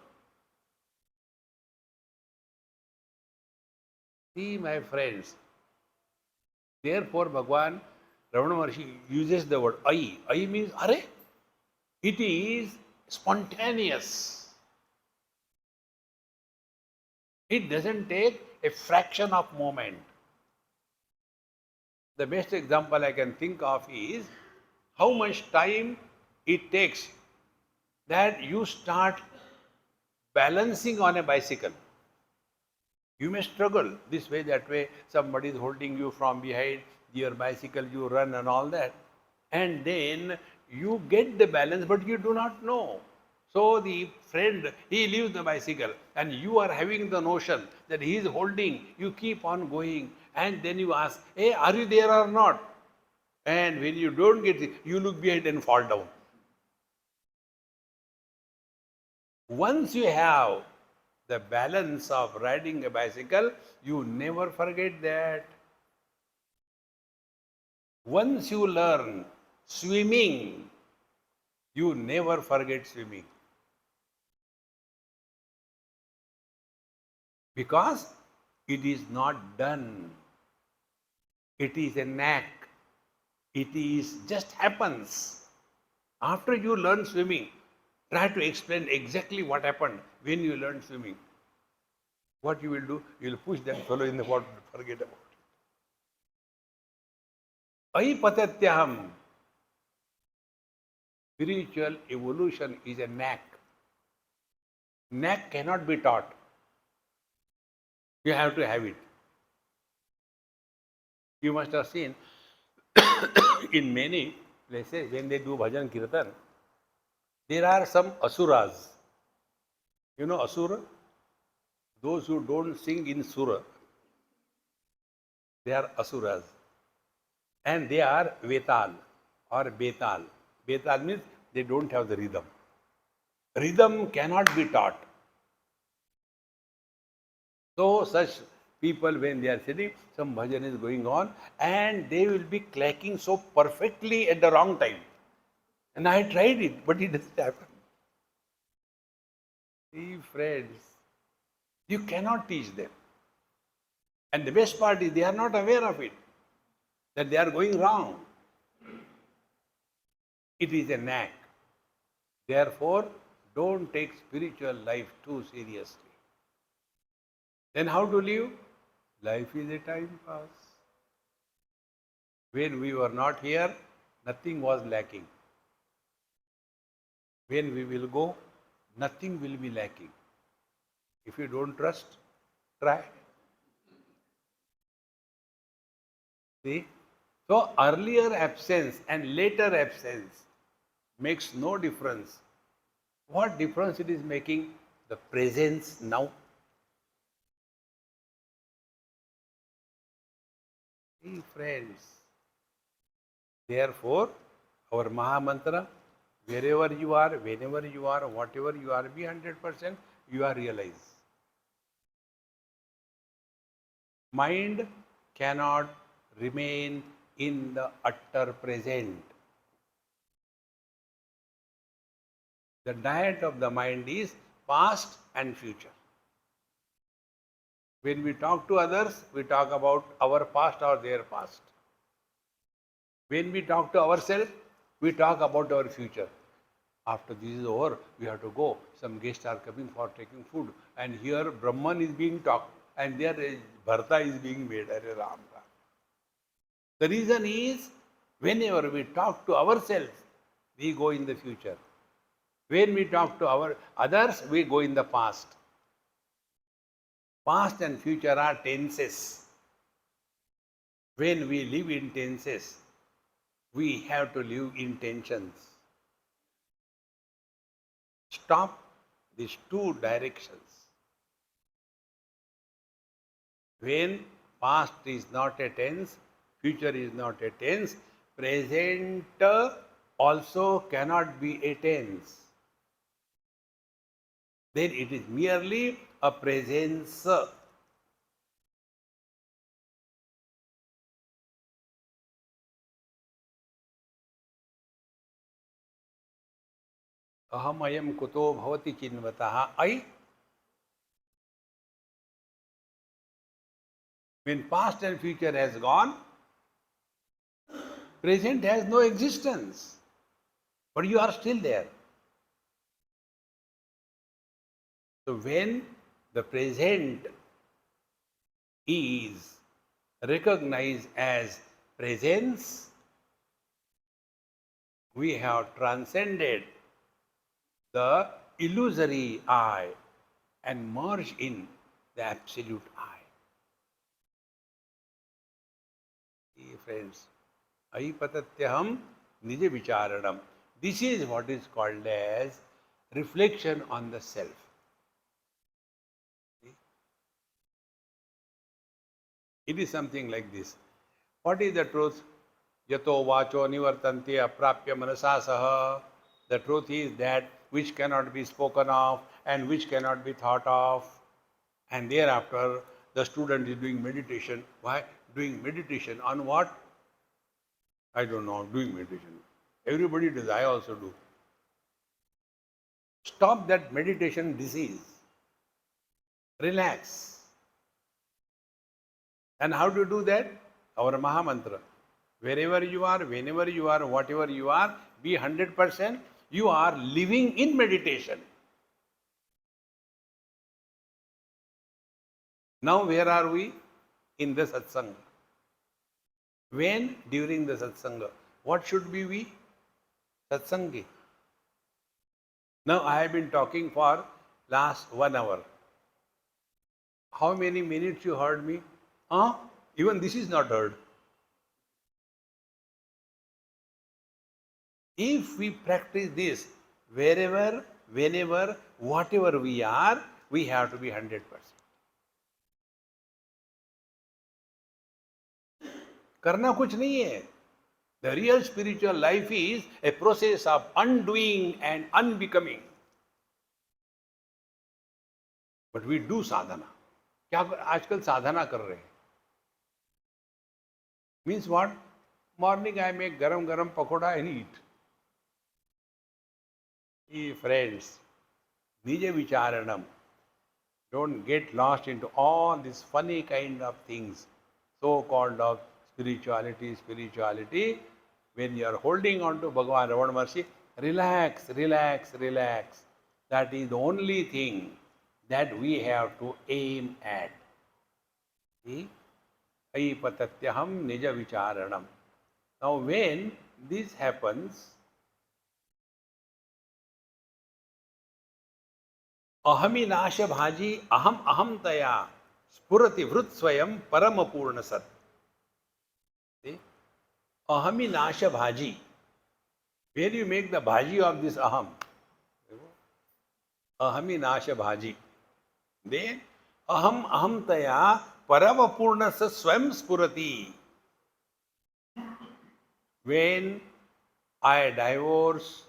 See, my friends, therefore Bhagwan, Ramana Maharshi uses the word I. I means, are? It is spontaneous. It doesn't take a fraction of moment. The best example I can think of is how much time it takes that you start balancing on a bicycle. You may struggle this way, that way. Somebody is holding you from behind your bicycle, you run and all that. And then you get the balance, but you do not know. So the friend, he leaves the bicycle and you are having the notion that he is holding, you keep on going. And then you ask, hey, are you there or not? And when you don't get it, you look behind and fall down. Once you have the balance of riding a bicycle, you never forget that. Once you learn swimming, you never forget swimming. Because it is not done. It is a knack. It is just happens. After you learn swimming, try to explain exactly what happened when you learned swimming. What you will do, you will push that fellow in the water, forget about it. Aipatatyaham. Spiritual evolution is a knack. Knack cannot be taught. You have to have it. You must have seen in many places when they do bhajan kirtan, there are some asuras. You know asura? Those who don't sing in sura, they are asuras. And they are vetal or betal. Betal means they don't have the rhythm. Rhythm cannot be taught. So such people, when they are sitting, some bhajan is going on and they will be clacking so perfectly at the wrong time. And I tried it, but it doesn't happen. See, friends, you cannot teach them. And the best part is they are not aware of it, that they are going wrong. It is a knack. Therefore, don't take spiritual life too seriously. Then how to live? Life is a time pass. When we were not here, nothing was lacking. When we will go, nothing will be lacking. If you don't trust, try. See? So earlier absence and later absence makes no difference. What difference it is making? The presence now. See, friends. Therefore, our Maha Mantra, wherever you are, whenever you are, whatever you are, be 100%, you are realized. Mind cannot remain in the utter present. The diet of the mind is past and future. When we talk to others, we talk about our past or their past. When we talk to ourselves, we talk about our future. After this is over, we have to go. Some guests are coming for taking food. And here Brahman is being talked. And there Bharta is being made. Hare Ram Ram. The reason is, whenever we talk to ourselves, we go in the future. When we talk to our others, we go in the past. Past and future are tenses. When we live in tenses, we have to live in tensions. Stop these two directions. When past is not a tense, future is not a tense, present also cannot be a tense. Then it is merely a presence. Ahamayam kuto bhavati chinvataha. I. When past and future has gone, present has no existence. But you are still there. So when the present is recognized as presence, we have transcended the illusory I and merged in the absolute I. See, friends, Aipatatyaham Nija Vicharanam. This is what is called as reflection on the self. See? It is something like this. What is the truth? Yato vacho nivartanti aprapya manasa saha. The truth is that which cannot be spoken of and which cannot be thought of. And thereafter, the student is doing meditation. Why? Doing meditation on what? I don't know, doing meditation. Everybody does, I also do. Stop that meditation disease. Relax. And how to do that? Our Maha Mantra. Wherever you are, whenever you are, whatever you are, be 100%. You are living in meditation. Now, where are we? In the satsanga. When? During the satsanga. What should be we? Satsangi. Now, I have been talking for last 1 hour. How many minutes you heard me? Huh? Even this is not heard. If we practice this, wherever, whenever, whatever we are, we have to be 100%. करना कुछ नहीं है. The real spiritual life is a process of undoing and unbecoming. But we do sadhana. क्या आजकल साधना कर रहे हैं? Means what? Morning I make garam pakoda and eat. Hey friends, Nija Vicharanam. Don't get lost into all these funny kind of things, so-called of spirituality. When you are holding on to Bhagavan Ramana Maharshi, relax. That is the only thing that we have to aim at. See? Aipatatyaham Nija Vicharanam. Now when this happens, ahami nasha bhaji aham taya spurati vrut swayam paramapurna sat. Ahami nasha bhaji. Where you make the bhaji of this aham? Ahami nasha bhaji. Then aham taya paramapurna sat swayam spurati. When I divorce,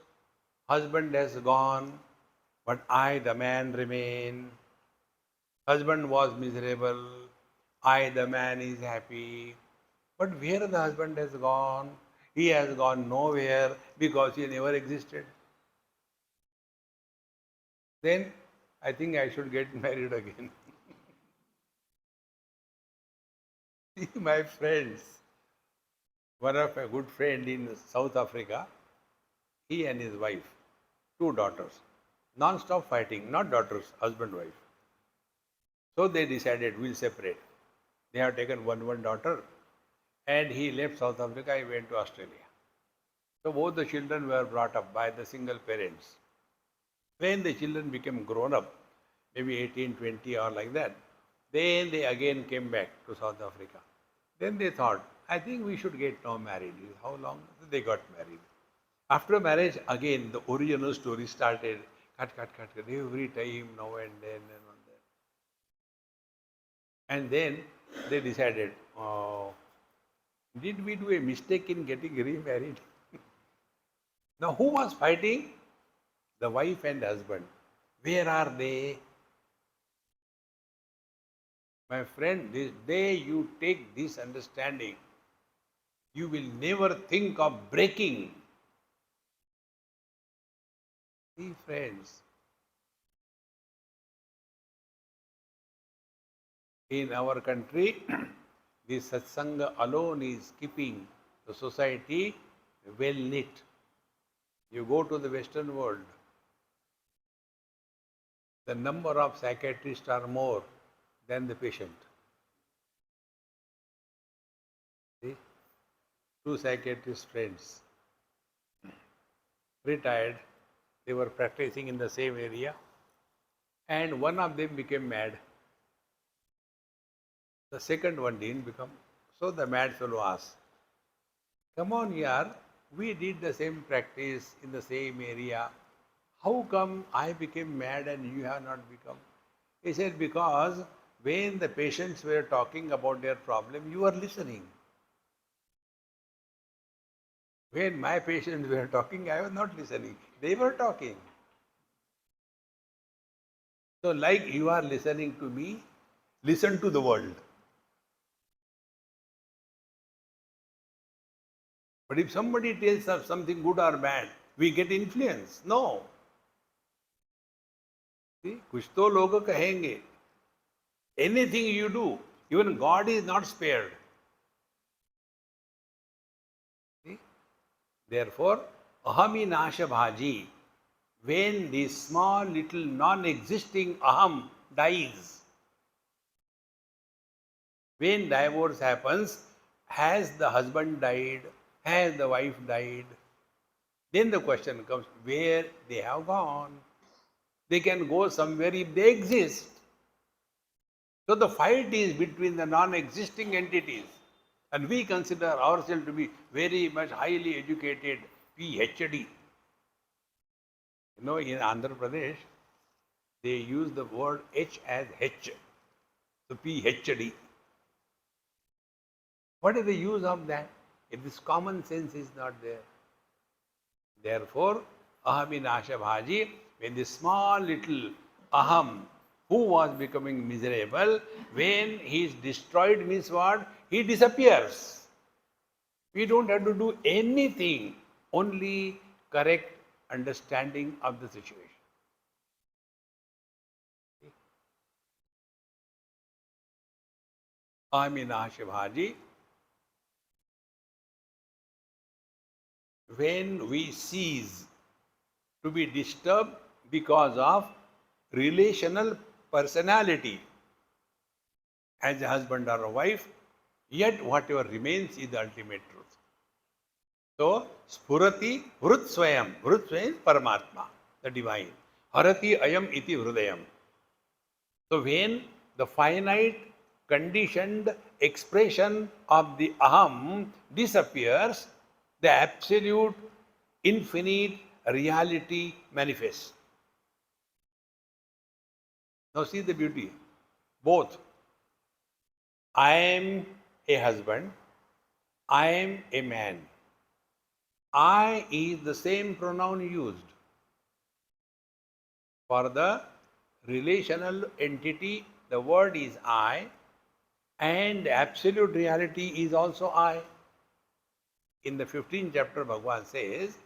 husband has gone, but I, the man, remain. Husband was miserable. I, the man, is happy. But where the husband has gone? He has gone nowhere because he never existed. Then I think I should get married again. See, my friends, one of a good friend in South Africa, he and his wife, 2 daughters, non-stop fighting, not daughters, husband, wife. So they decided we'll separate. They have taken one daughter, and he left South Africa, he went to Australia. So both the children were brought up by the single parents. When the children became grown up, maybe 18, 20 or like that, then they again came back to South Africa. Then they thought, I think we should get now married. How long? They got married. After marriage, again, the original story started. Cut, every time, now and then, and on that. And then they decided, did we do a mistake in getting remarried? Now, who was fighting? The wife and husband. Where are they? My friend, this day you take this understanding, you will never think of breaking. See, friends, in our country, this satsanga alone is keeping the society well knit. You go to the Western world, the number of psychiatrists are more than the patient. See? 2 psychiatrist friends, retired, they were practicing in the same area, and one of them became mad. The second one didn't become. So the mad fellow asked, come on, yaar, we did the same practice in the same area. How come I became mad and you have not become? He said, because when the patients were talking about their problem, you were listening. When my patients were talking, I was not listening. They were talking. So, like you are listening to me, listen to the world. But if somebody tells us something good or bad, we get influence. No. See, कुछ तो लोग कहेंगे. Anything you do, even God is not spared. See? Therefore, ahami nasha bhaji, when the small little non-existing aham dies, when divorce happens, has the husband died, has the wife died, then the question comes, where they have gone. They can go somewhere if they exist. So the fight is between the non-existing entities. And we consider ourselves to be very much highly educated, PhD. You know, in Andhra Pradesh, they use the word H as H. So PhD. What is the use of that? If this common sense is not there. Therefore, ahami nasha bhaji, when the small little aham, who was becoming miserable, when he is destroyed means what? He disappears. We don't have to do anything, only correct understanding of the situation. Ahami nasha bhaji, when we cease to be disturbed because of relational personality as a husband or a wife, yet whatever remains is the ultimate truth. So, spurati vrut swayam paramatma, the divine. Harati ayam iti hrudayam. So, when the finite conditioned expression of the aham disappears, the absolute infinite reality manifests. Now see the beauty. Both. I am a husband. I am a man. I is the same pronoun used. For the relational entity, the word is I, and absolute reality is also I. In the 15th chapter, Bhagavan says,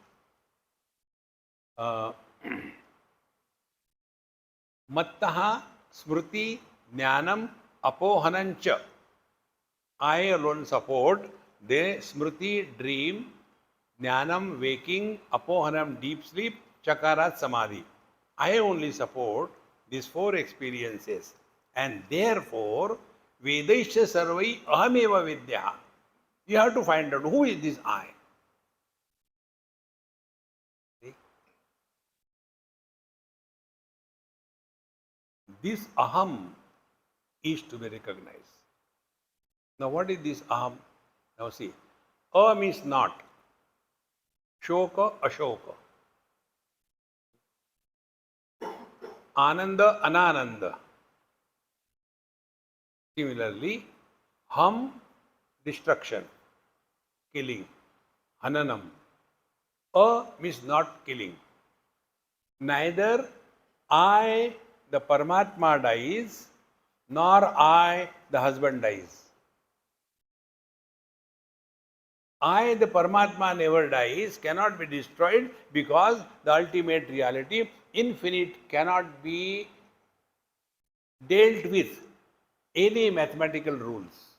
Mattaha smriti jnanam apohanancha. I alone support the smriti dream, jnanam waking, apohanam deep sleep, chakarat samadhi. I only support these four experiences, and therefore Vedaisha sarvai ahameva vidya. You have to find out who is this I. See? This aham is to be recognized. Now, what is this aham? Now, see, means not, shoka, ashoka, ananda, anananda. Similarly, ham, destruction, killing, hananam. Means not killing. Neither I, the Paramatma, dies, nor I, the husband, dies. I, the Paramatma, never dies, cannot be destroyed, because the ultimate reality, infinite, cannot be dealt with any mathematical rules.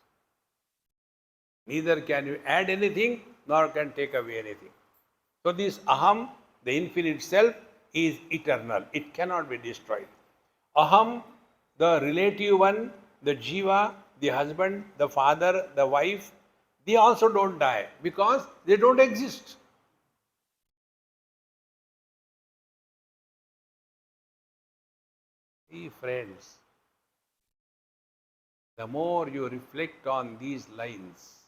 Neither can you add anything, nor can take away anything. So this aham, the infinite self, is eternal. It cannot be destroyed. Aham, the relative one, the jiva, the husband, the father, the wife, they also don't die because they don't exist. See, friends, The more you reflect on these lines,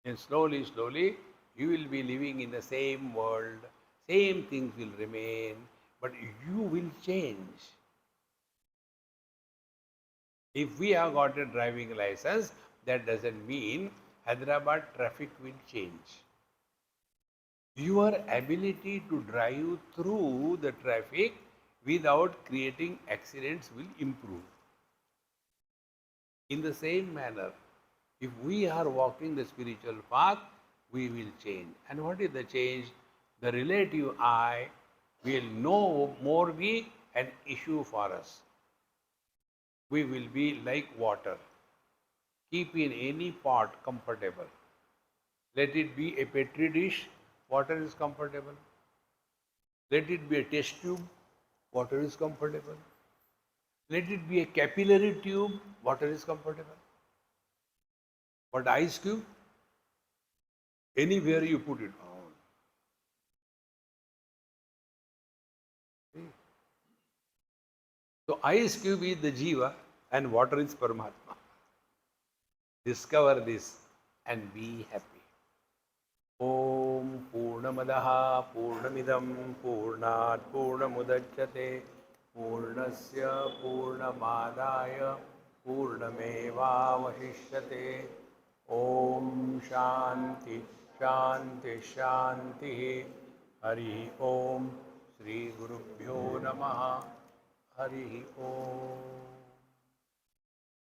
and slowly, slowly, you will be living in the same world, same things will remain, but you will change. If we have got a driving license, that doesn't mean Hyderabad traffic will change. Your ability to drive through the traffic without creating accidents will improve. In the same manner, if we are walking the spiritual path, we will change. And what is the change? The relative I will no more be an issue for us. We will be like water. Keep in any pot comfortable. Let it be a petri dish, water is comfortable. Let it be a test tube, water is comfortable. Let it be a capillary tube, water is comfortable. But ice cube, anywhere you put it on. See? So ice cube is the Jiva and water is Paramatma. Discover this and be happy. Om Purnamadaha Purnamidam Purnat Purnamudachyate Purnasya Purnamadaya Purnamevavashishyate. Om Shanti Shanti Shanti. Hari Om Shri Gurubhyo Namaha. Hari Om.